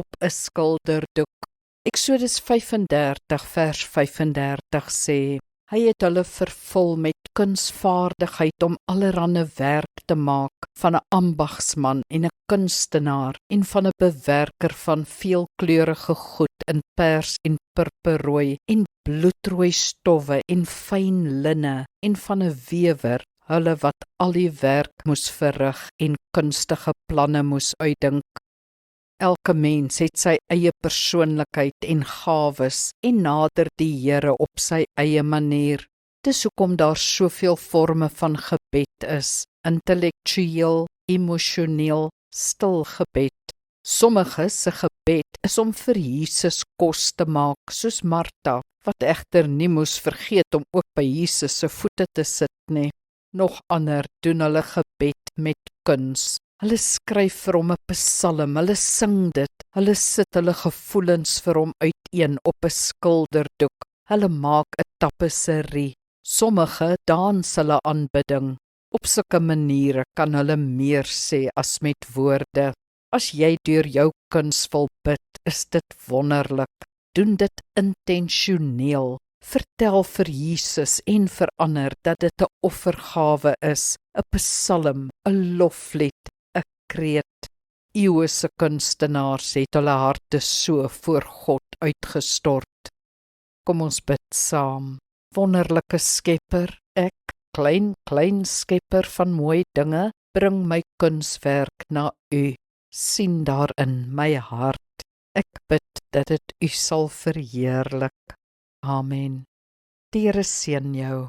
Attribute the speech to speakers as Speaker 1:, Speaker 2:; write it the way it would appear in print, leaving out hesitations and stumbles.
Speaker 1: op 'n skilderdoek. Eksodus 35 vers 35 sê, hy het hulle vervul met kunsvaardigheid om allerhande werk te maak van 'n ambagsman en 'n kunstenaar en van 'n bewerker van veelkleurige goed in pers en purperrooi en bloedrooi stowwe en fyn linne en van 'n wewer, hulle wat al die werk moes verrig en kunstige planne moes uitdink. Elke mens het sy eie persoonlikheid en gawes en nader die Here op sy eie manier. Dis hoekom daar soveel forme van gebed is, intellektueel, emosioneel, stil gebed. Sommige se gebed is om vir Jesus kos te maak, soos Martha, wat egter nie moes vergeet om ook by Jesus se voete te sit nie. Nog ander doen hulle gebed met kuns. Hulle skryf vir hom 'n psalm, hulle sing dit, hulle sit hulle gevoelens vir hom uiteen op 'n skilderdoek, hulle maak 'n tapisserie. Sommige dans hulle aanbidding. Op sulke maniere kan hulle meer sê as met woorde. As jy deur jou kuns wil bid, is dit wonderlik. Doen dit intentioneel. Vertel vir Jesus en vir ander dat dit 'n offergawe is, 'n psalm, 'n loflied, 'n kreet. Eeuse kunstenaars het hulle harte so voor God uitgestort. Kom ons bid saam. Wonderlike Skepper, ek, klein skepper van mooi dinge, bring my kunswerk na U. Sien daarin my hart. Ek bid dat dit U sal verheerlik. Amen. Die Here seën jou.